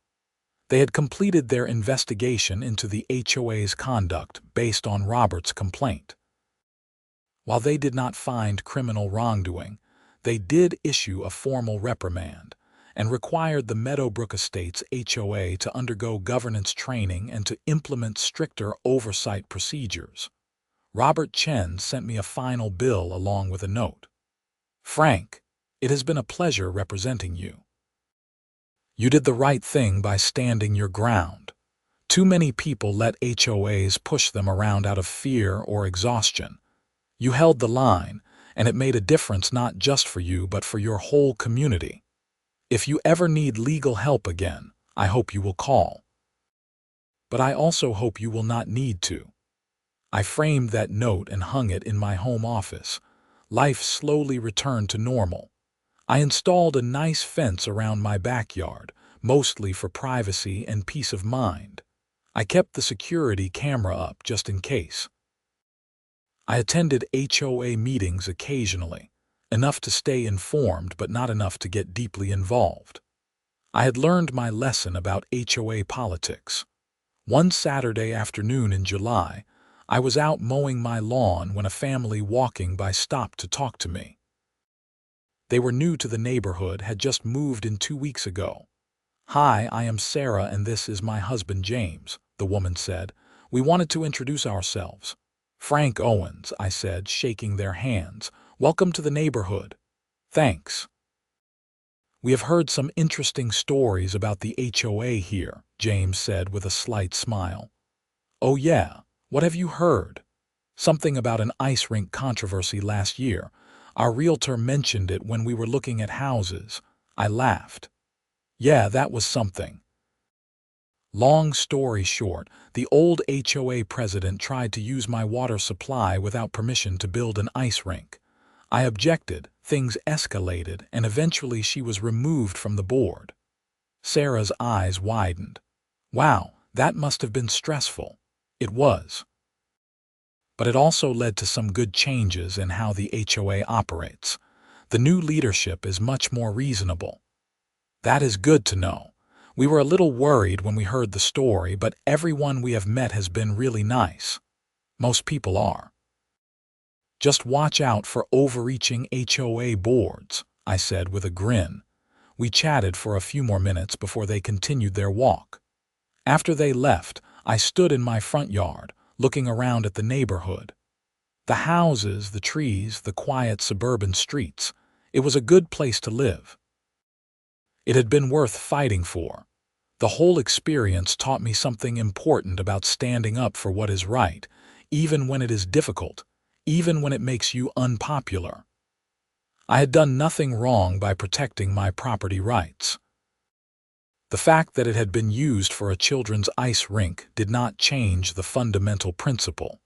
They had completed their investigation into the HOA's conduct based on Robert's complaint. While they did not find criminal wrongdoing, they did issue a formal reprimand and required the Meadowbrook Estates HOA to undergo governance training and to implement stricter oversight procedures. Robert Chen sent me a final bill along with a note. "Frank, it has been a pleasure representing you. You did the right thing by standing your ground. Too many people let HOAs push them around out of fear or exhaustion. You held the line, and it made a difference not just for you but for your whole community. If you ever need legal help again, I hope you will call. But I also hope you will not need to." I framed that note and hung it in my home office. Life slowly returned to normal. I installed a nice fence around my backyard, mostly for privacy and peace of mind. I kept the security camera up just in case. I attended HOA meetings occasionally, enough to stay informed but not enough to get deeply involved. I had learned my lesson about HOA politics. One Saturday afternoon in July, I was out mowing my lawn when a family walking by stopped to talk to me. They were new to the neighborhood, had just moved in 2 weeks ago. "Hi, I am Sarah and this is my husband James," the woman said. "We wanted to introduce ourselves." "Frank Owens," I said, shaking their hands. "Welcome to the neighborhood." "Thanks." "We have heard some interesting stories about the HOA here," James said with a slight smile. "Oh yeah, what have you heard?" "Something about an ice rink controversy last year. Our realtor mentioned it when we were looking at houses." I laughed. "Yeah, that was something. Long story short, the old HOA president tried to use my water supply without permission to build an ice rink. I objected, things escalated, and eventually she was removed from the board. Sarah's eyes widened. Wow, that must have been stressful. It was. But it also led to some good changes in how the HOA operates. The new leadership is much more reasonable. That is good to know. We were a little worried when we heard the story, but everyone we have met has been really nice. Most people are. Just watch out for overreaching HOA boards, I said with a grin. We chatted for a few more minutes before they continued their walk. After they left, I stood in my front yard, looking around at the neighborhood. The houses, the trees, the quiet suburban streets. It was a good place to live. It had been worth fighting for. The whole experience taught me something important about standing up for what is right, even when it is difficult, even when it makes you unpopular. I had done nothing wrong by protecting my property rights. The fact that it had been used for a children's ice rink did not change the fundamental principle.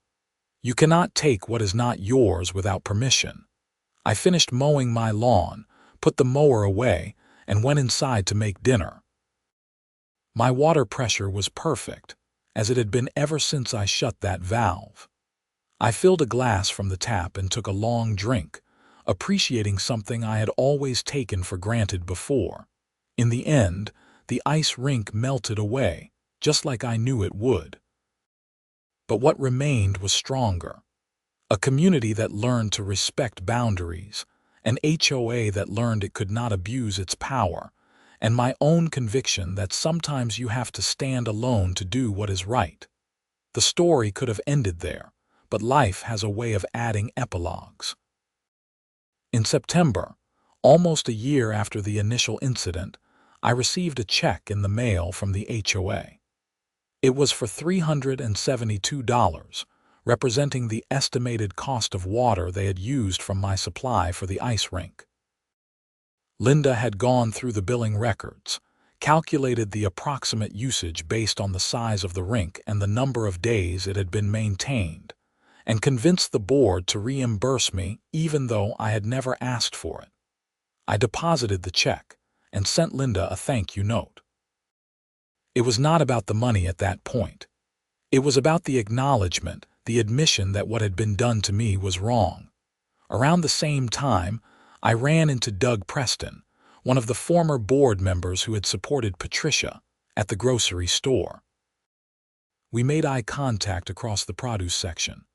You cannot take what is not yours without permission. I finished mowing my lawn, put the mower away, and went inside to make dinner. My water pressure was perfect, as it had been ever since I shut that valve. I filled a glass from the tap and took a long drink, appreciating something I had always taken for granted before. In the end, the ice rink melted away, just like I knew it would. But what remained was stronger. A community that learned to respect boundaries, an HOA that learned it could not abuse its power, and my own conviction that sometimes you have to stand alone to do what is right. The story could have ended there, but life has a way of adding epilogues. In September, almost a year after the initial incident, I received a check in the mail from the HOA. It was for $372, representing the estimated cost of water they had used from my supply for the ice rink. Linda had gone through the billing records, calculated the approximate usage based on the size of the rink and the number of days it had been maintained, and convinced the board to reimburse me even though I had never asked for it. I deposited the check and sent Linda a thank you note. It was not about the money at that point. It was about the acknowledgement, the admission that what had been done to me was wrong. Around the same time, I ran into Doug Preston, one of the former board members who had supported Patricia, at the grocery store. We made eye contact across the produce section.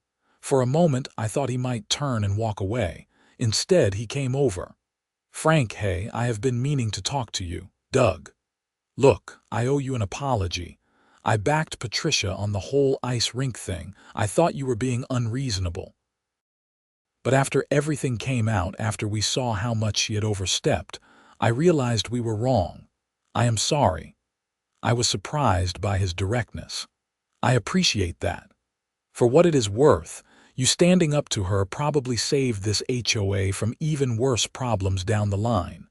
For a moment, I thought he might turn and walk away. Instead, he came over. "Frank, hey, I have been meaning to talk to you, Doug. Look, I owe you an apology. I backed Patricia on the whole ice rink thing. I thought you were being unreasonable. But after everything came out, after we saw how much she had overstepped, I realized we were wrong. I am sorry." I was surprised by his directness. I appreciate that. For what it is worth, you standing up to her probably saved this HOA from even worse problems down the line.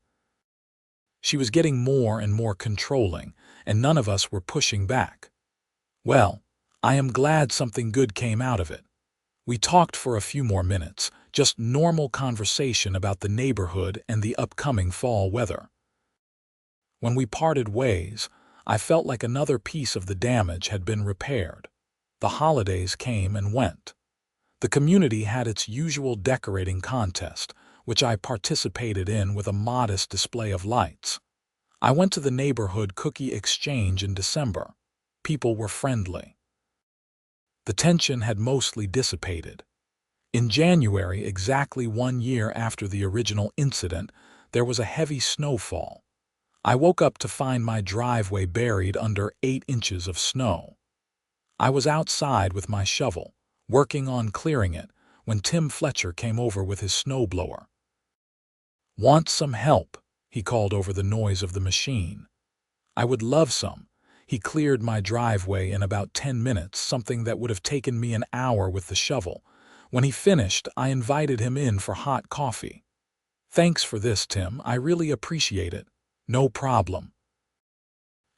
She was getting more and more controlling, and none of us were pushing back. Well, I am glad something good came out of it. We talked for a few more minutes, just normal conversation about the neighborhood and the upcoming fall weather. When we parted ways, I felt like another piece of the damage had been repaired. The holidays came and went. The community had its usual decorating contest, which I participated in with a modest display of lights. I went to the neighborhood cookie exchange in December. People were friendly. The tension had mostly dissipated. In January, exactly 1 year after the original incident, there was a heavy snowfall. I woke up to find my driveway buried under 8 inches of snow. I was outside with my shovel, working on clearing it, when Tim Fletcher came over with his snowblower. "Want some help?" he called over the noise of the machine. I would love some. He cleared my driveway in about 10 minutes, something that would have taken me an hour with the shovel. When he finished, I invited him in for hot coffee. "Thanks for this, Tim. I really appreciate it." "No problem."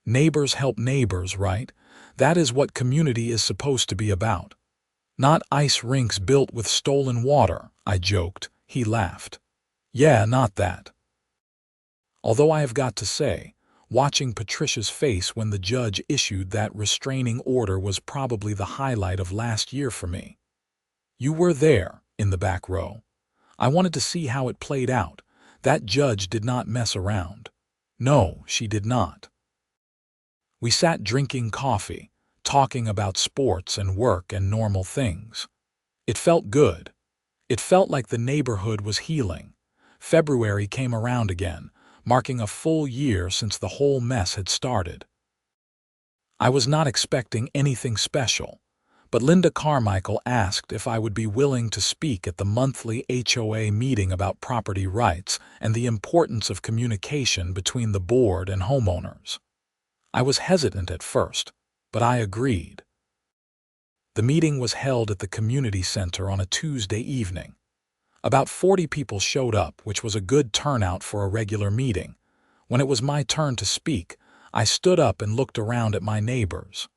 Neighbors help neighbors, right? That is what community is supposed to be about. Not ice rinks built with stolen water, I joked. He laughed. Yeah, not that. Although I have got to say, watching Patricia's face when the judge issued that restraining order was probably the highlight of last year for me. You were there, in the back row. I wanted to see how it played out. That judge did not mess around. No, she did not. We sat drinking coffee, talking about sports and work and normal things. It felt good. It felt like the neighborhood was healing. February came around again, marking a full year since the whole mess had started. I was not expecting anything special, but Linda Carmichael asked if I would be willing to speak at the monthly HOA meeting about property rights and the importance of communication between the board and homeowners. I was hesitant at first, but I agreed. The meeting was held at the community center on a Tuesday evening. About 40 people showed up, which was a good turnout for a regular meeting. When it was my turn to speak, I stood up and looked around at my neighbors.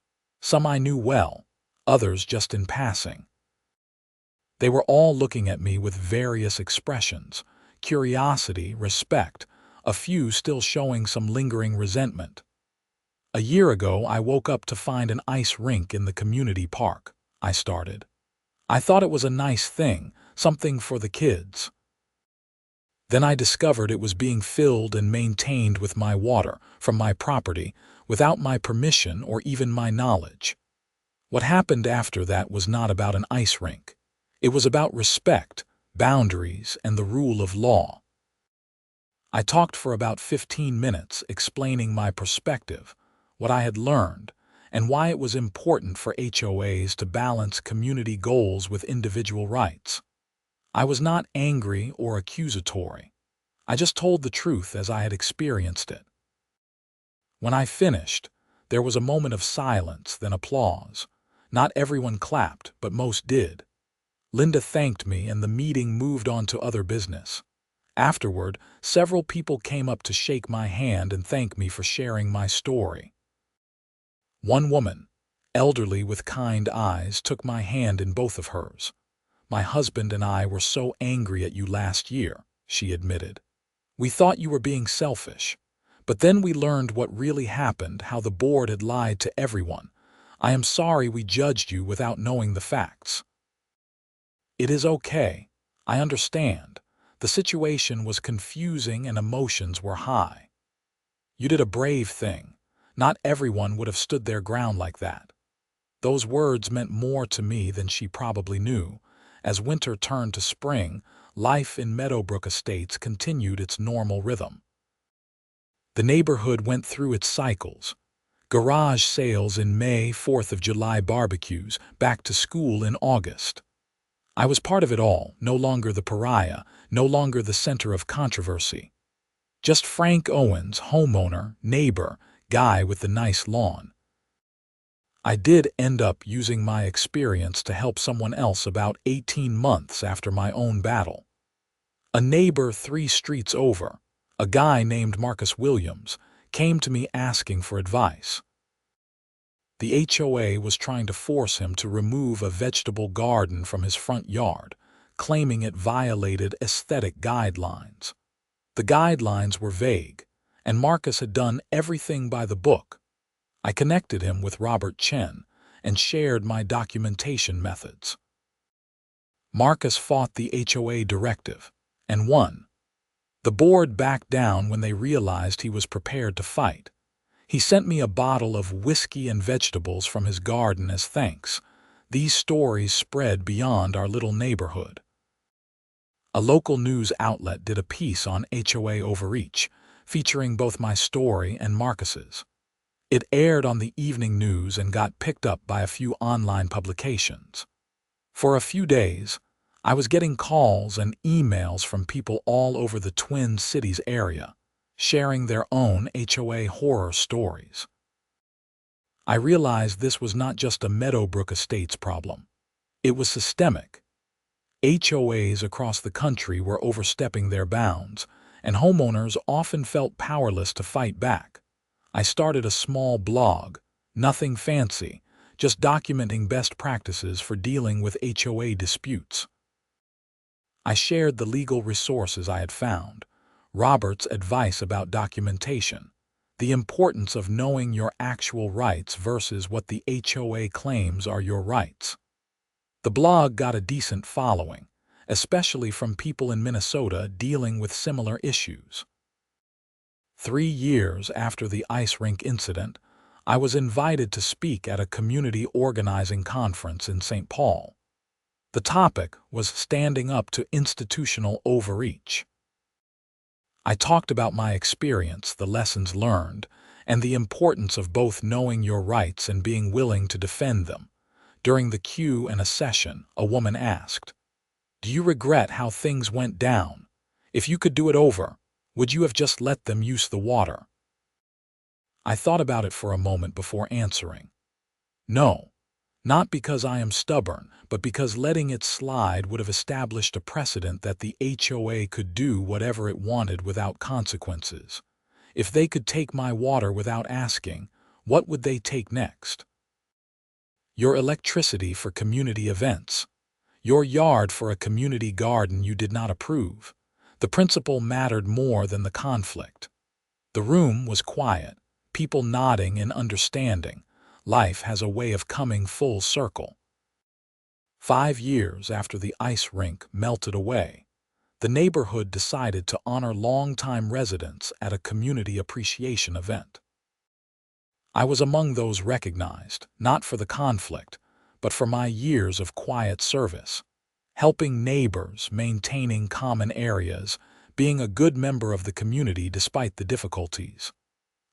Some I knew well, others just in passing. They were all looking at me with various expressions: curiosity, respect, a few still showing some lingering resentment. A year ago, I woke up to find an ice rink in the community park. I started. I thought it was a nice thing, something for the kids. Then I discovered it was being filled and maintained with my water from my property without my permission or even my knowledge. What happened after that was not about an ice rink. It was about respect, boundaries, and the rule of law. I talked for about 15 minutes explaining my perspective, what I had learned, and why it was important for HOAs to balance community goals with individual rights. I was not angry or accusatory. I just told the truth as I had experienced it. When I finished, there was a moment of silence, then applause. Not everyone clapped, but most did. Linda thanked me, and the meeting moved on to other business. Afterward, several people came up to shake my hand and thank me for sharing my story. One woman, elderly with kind eyes, took my hand in both of hers. My husband and I were so angry at you last year, she admitted. We thought you were being selfish. But then we learned what really happened, how the board had lied to everyone. I am sorry we judged you without knowing the facts. It is okay. I understand. The situation was confusing and emotions were high. You did a brave thing. Not everyone would have stood their ground like that. Those words meant more to me than she probably knew. As winter turned to spring, life in Meadowbrook Estates continued its normal rhythm. The neighborhood went through its cycles. Garage sales in May, 4th of July barbecues, back to school in August. I was part of it all, no longer the pariah, no longer the center of controversy. Just Frank Owens, homeowner, neighbor, guy with the nice lawn. I did end up using my experience to help someone else about 18 months after my own battle. A neighbor 3 streets over, a guy named Marcus Williams, came to me asking for advice. The HOA was trying to force him to remove a vegetable garden from his front yard, claiming it violated aesthetic guidelines. The guidelines were vague, and Marcus had done everything by the book. I connected him with Robert Chen and shared my documentation methods. Marcus fought the HOA directive and won. The board backed down when they realized he was prepared to fight. He sent me a bottle of whiskey and vegetables from his garden as thanks. These stories spread beyond our little neighborhood. A local news outlet did a piece on HOA overreach, featuring both my story and Marcus's. It aired on the evening news and got picked up by a few online publications. For a few days, I was getting calls and emails from people all over the Twin Cities area, sharing their own HOA horror stories. I realized this was not just a Meadowbrook Estates problem. It was systemic. HOAs across the country were overstepping their bounds, and homeowners often felt powerless to fight back. I started a small blog, nothing fancy, just documenting best practices for dealing with HOA disputes. I shared the legal resources I had found, Robert's advice about documentation, the importance of knowing your actual rights versus what the HOA claims are your rights. The blog got a decent following, especially from people in Minnesota dealing with similar issues. 3 years after the ice rink incident, I was invited to speak at a community organizing conference in St. Paul. The topic was standing up to institutional overreach. I talked about my experience, the lessons learned, and the importance of both knowing your rights and being willing to defend them. During the Q&A session, a woman asked, "Do you regret how things went down? If you could do it over, would you have just let them use the water?" I thought about it for a moment before answering. No, not because I am stubborn, but because letting it slide would have established a precedent that the HOA could do whatever it wanted without consequences. If they could take my water without asking, what would they take next? Your electricity for community events. Your yard for a community garden you did not approve. The principle mattered more than the conflict. The room was quiet, people nodding and understanding. Life has a way of coming full circle. 5 years after the ice rink melted away, the neighborhood decided to honor longtime residents at a community appreciation event. I was among those recognized, not for the conflict, but for my years of quiet service, helping neighbors, maintaining common areas, being a good member of the community despite the difficulties.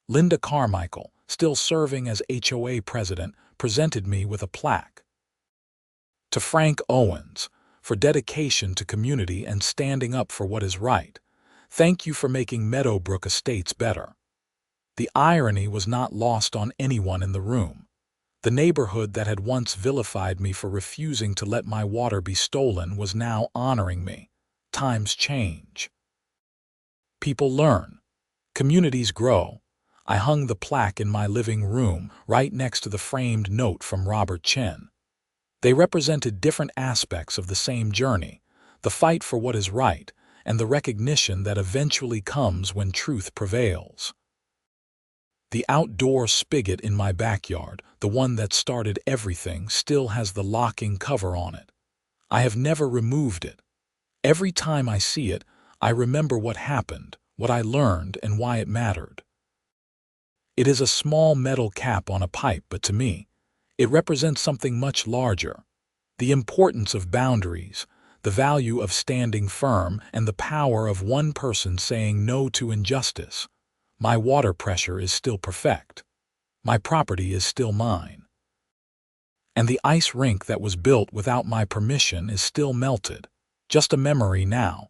Linda Carmichael, still serving as HOA president, presented me with a plaque. To Frank Owens, for dedication to community and standing up for what is right, thank you for making Meadowbrook Estates better. The irony was not lost on anyone in the room. The neighborhood that had once vilified me for refusing to let my water be stolen was now honoring me. Times change. People learn. Communities grow. I hung the plaque in my living room, right next to the framed note from Robert Chen. They represented different aspects of the same journey, the fight for what is right, and the recognition that eventually comes when truth prevails. The outdoor spigot in my backyard, the one that started everything, still has the locking cover on it. I have never removed it. Every time I see it, I remember what happened, what I learned, and why it mattered. It is a small metal cap on a pipe, but to me, it represents something much larger. The importance of boundaries, the value of standing firm, and the power of one person saying no to injustice. My water pressure is still perfect. My property is still mine. And the ice rink that was built without my permission is still melted. Just a memory now.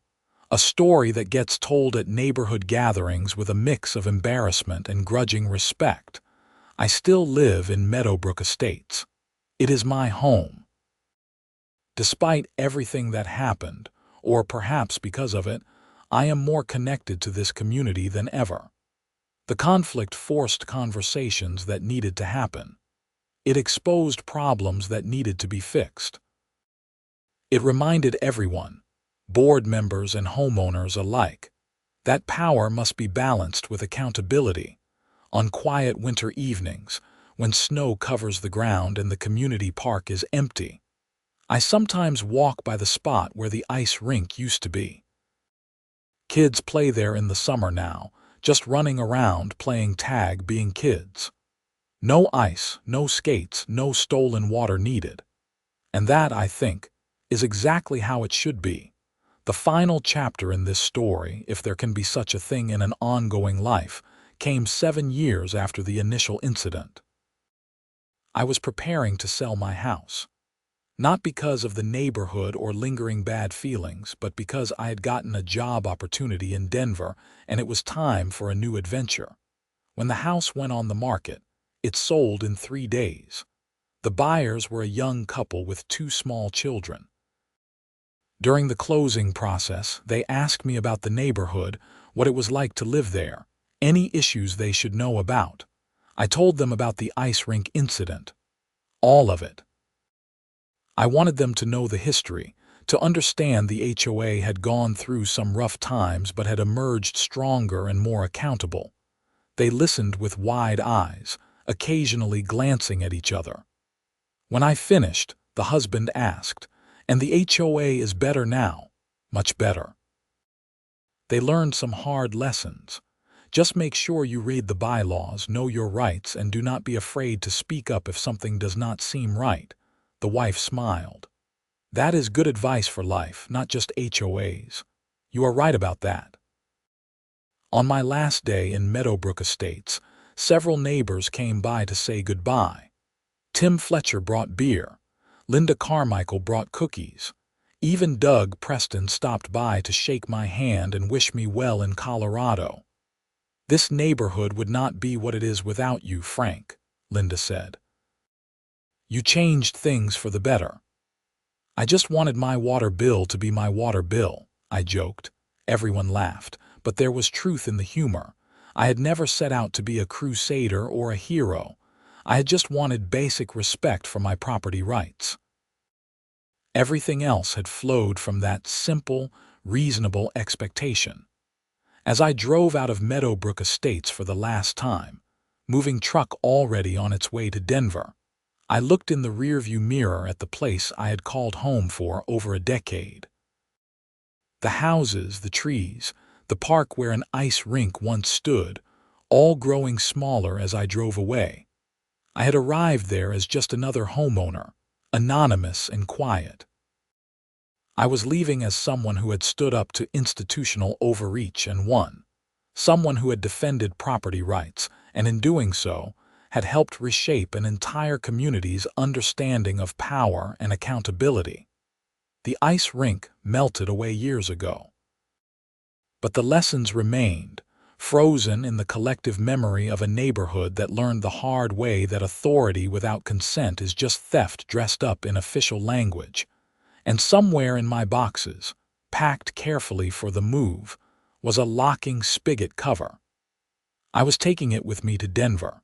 A story that gets told at neighborhood gatherings with a mix of embarrassment and grudging respect. I still live in Meadowbrook Estates. It is my home. Despite everything that happened, or perhaps because of it, I am more connected to this community than ever. The conflict forced conversations that needed to happen. It exposed problems that needed to be fixed. It reminded everyone, board members and homeowners alike, that power must be balanced with accountability. On quiet winter evenings, when snow covers the ground and the community park is empty, I sometimes walk by the spot where the ice rink used to be. Kids play there in the summer now, just running around playing tag, being kids. No ice, no skates, no stolen water needed. And that, I think, is exactly how it should be. The final chapter in this story, if there can be such a thing in an ongoing life, came 7 years after the initial incident. I was preparing to sell my house. Not because of the neighborhood or lingering bad feelings, but because I had gotten a job opportunity in Denver and it was time for a new adventure. When the house went on the market, it sold in 3 days. The buyers were a young couple with 2 small children. During the closing process, they asked me about the neighborhood, what it was like to live there, any issues they should know about. I told them about the ice rink incident. All of it. I wanted them to know the history, to understand the HOA had gone through some rough times but had emerged stronger and more accountable. They listened with wide eyes, occasionally glancing at each other. When I finished, the husband asked, "And the HOA is better now?" "Much better." They learned some hard lessons. Just make sure you read the bylaws, know your rights, and do not be afraid to speak up if something does not seem right. The wife smiled. That is good advice for life, not just HOAs. You are right about that. On my last day in Meadowbrook Estates, several neighbors came by to say goodbye. Tim Fletcher brought beer. Linda Carmichael brought cookies. Even Doug Preston stopped by to shake my hand and wish me well in Colorado. "This neighborhood would not be what it is without you, Frank," Linda said. "You changed things for the better." "I just wanted my water bill to be my water bill," I joked. Everyone laughed, but there was truth in the humor. I had never set out to be a crusader or a hero. I had just wanted basic respect for my property rights. Everything else had flowed from that simple, reasonable expectation. As I drove out of Meadowbrook Estates for the last time, moving truck already on its way to Denver, I looked in the rearview mirror at the place I had called home for over a decade. The houses, the trees, the park where an ice rink once stood, all growing smaller as I drove away. I had arrived there as just another homeowner, anonymous and quiet. I was leaving as someone who had stood up to institutional overreach and won, someone who had defended property rights, and in doing so, had helped reshape an entire community's understanding of power and accountability. The ice rink melted away years ago. But the lessons remained, frozen in the collective memory of a neighborhood that learned the hard way that authority without consent is just theft dressed up in official language. And somewhere in my boxes, packed carefully for the move, was a locking spigot cover. I was taking it with me to Denver.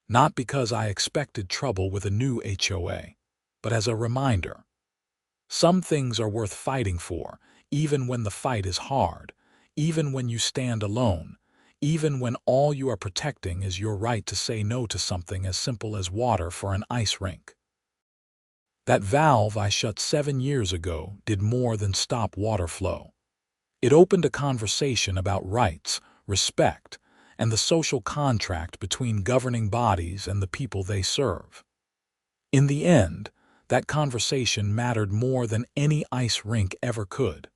Not because I expected trouble with a new HOA, but as a reminder. Some things are worth fighting for, even when the fight is hard, even when you stand alone, even when all you are protecting is your right to say no to something as simple as water for an ice rink. That valve I shut 7 years ago did more than stop water flow. It opened a conversation about rights, respect, and the social contract between governing bodies and the people they serve. In the end, that conversation mattered more than any ice rink ever could.